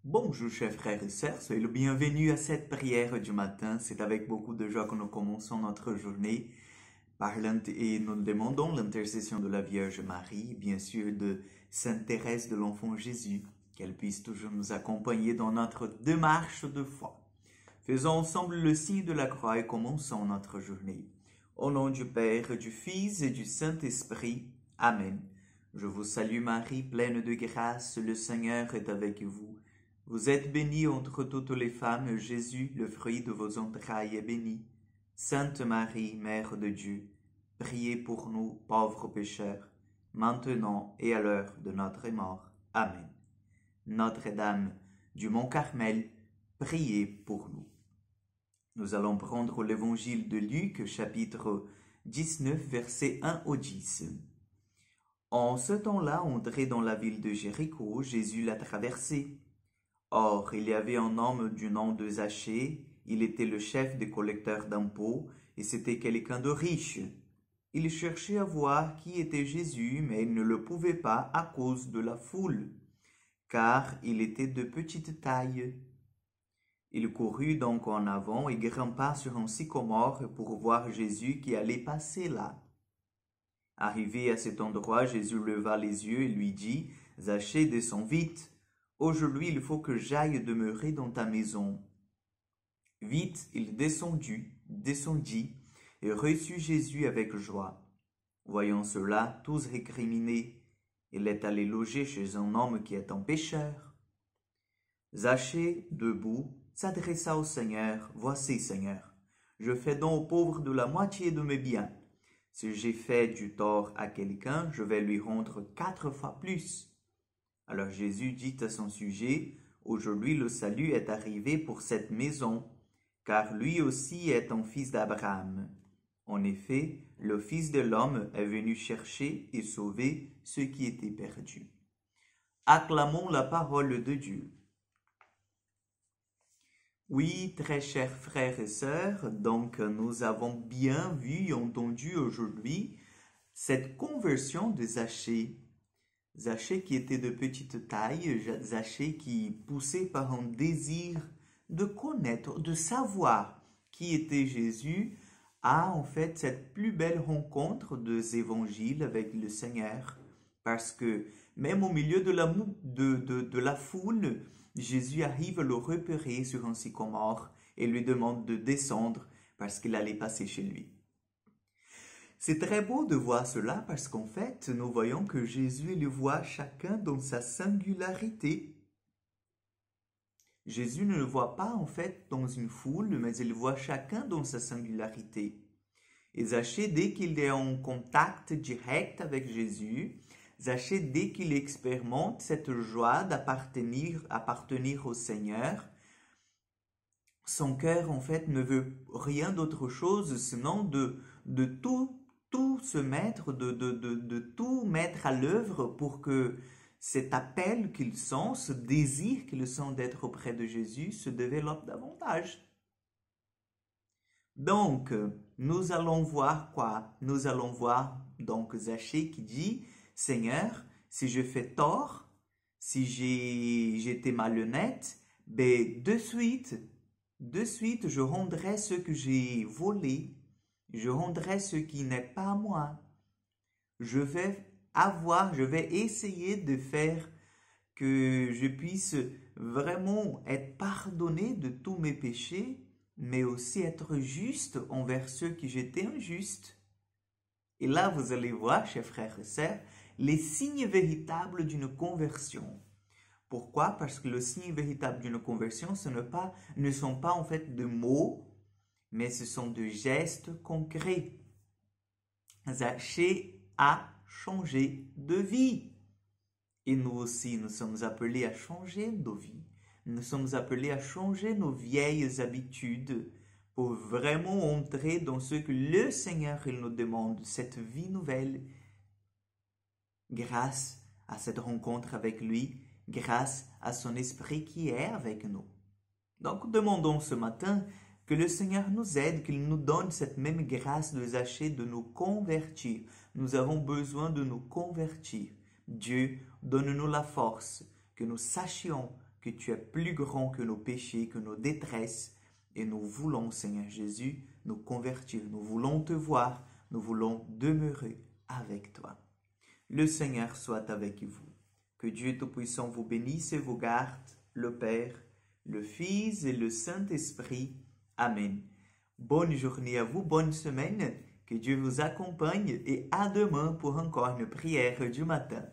Bonjour chers frères et sœurs, soyez le bienvenu à cette prière du matin. C'est avec beaucoup de joie que nous commençons notre journée et nous demandons l'intercession de la Vierge Marie, bien sûr de Sainte Thérèse de l'Enfant Jésus, qu'elle puisse toujours nous accompagner dans notre démarche de foi. Faisons ensemble le signe de la croix et commençons notre journée. Au nom du Père, du Fils et du Saint-Esprit. Amen. Je vous salue Marie, pleine de grâce, le Seigneur est avec vous. Vous êtes bénie entre toutes les femmes, Jésus, le fruit de vos entrailles, est béni. Sainte Marie, Mère de Dieu, priez pour nous, pauvres pécheurs, maintenant et à l'heure de notre mort. Amen. Notre-Dame du Mont Carmel, priez pour nous. Nous allons prendre l'évangile de Luc, chapitre 19, versets 1 au 10. En ce temps-là, entré dans la ville de Jéricho, Jésus l'a traversée. Or, il y avait un homme du nom de Zachée, il était le chef des collecteurs d'impôts, et c'était quelqu'un de riche. Il cherchait à voir qui était Jésus, mais il ne le pouvait pas à cause de la foule, car il était de petite taille. Il courut donc en avant et grimpa sur un sycomore pour voir Jésus qui allait passer là. Arrivé à cet endroit, Jésus leva les yeux et lui dit, « Zachée, descends vite. Aujourd'hui, il faut que j'aille demeurer dans ta maison. » Vite, il descendit et reçut Jésus avec joie. Voyant cela, tous récriminaient. Il est allé loger chez un homme qui est un pécheur. Zachée, debout, s'adressa au Seigneur. « Voici, Seigneur, je fais don aux pauvres de la moitié de mes biens. Si j'ai fait du tort à quelqu'un, je vais lui rendre 4 fois plus. » Alors Jésus dit à son sujet, « Aujourd'hui le salut est arrivé pour cette maison, car lui aussi est un fils d'Abraham. En effet, le Fils de l'homme est venu chercher et sauver ceux qui étaient perdus. » Acclamons la parole de Dieu. Oui, très chers frères et sœurs, donc nous avons bien vu et entendu aujourd'hui cette conversion de Zachée. Zachée qui était de petite taille, Zachée qui poussé par un désir de connaître, de savoir qui était Jésus, a en fait cette plus belle rencontre des évangiles avec le Seigneur. Parce que même au milieu de la foule, Jésus arrive à le repérer sur un sycomore et lui demande de descendre parce qu'il allait passer chez lui. C'est très beau de voir cela parce qu'en fait, nous voyons que Jésus le voit chacun dans sa singularité. Jésus ne le voit pas en fait dans une foule, mais il voit chacun dans sa singularité. Et Zachée, dès qu'il est en contact direct avec Jésus, Zachée, dès qu'il expérimente cette joie d'appartenir au Seigneur, son cœur en fait ne veut rien d'autre chose sinon de tout se mettre, de tout mettre à l'œuvre pour que cet appel qu'il sent, ce désir qu'il sent d'être auprès de Jésus se développe davantage. Donc, nous allons voir quoi? Nous allons voir donc Zachée qui dit, « Seigneur, si je fais tort, si j'étais malhonnête, ben de suite, je rendrai ce que j'ai volé. Je rendrai ce qui n'est pas à moi. Je vais essayer de faire que je puisse vraiment être pardonné de tous mes péchés, mais aussi être juste envers ceux qui j'étais injuste. » Et là, vous allez voir, chers frères et sœurs, les signes véritables d'une conversion. Pourquoi? Parce que le signe véritable d'une conversion, ne sont pas en fait de mots, mais ce sont de gestes concrets. Zachée a changé de vie. Et nous aussi, nous sommes appelés à changer nos vies. Nous sommes appelés à changer nos vieilles habitudes pour vraiment entrer dans ce que le Seigneur il nous demande, cette vie nouvelle, grâce à cette rencontre avec lui, grâce à son esprit qui est avec nous. Donc, demandons ce matin que le Seigneur nous aide, qu'il nous donne cette même grâce de Zachée de nous convertir. Nous avons besoin de nous convertir. Dieu, donne-nous la force, que nous sachions que tu es plus grand que nos péchés, que nos détresses. Et nous voulons, Seigneur Jésus, nous convertir. Nous voulons te voir. Nous voulons demeurer avec toi. Le Seigneur soit avec vous. Que Dieu Tout-Puissant vous bénisse et vous garde, le Père, le Fils et le Saint-Esprit. Amen. Bonne journée à vous, bonne semaine. Que Dieu vous accompagne et à demain pour encore une prière du matin.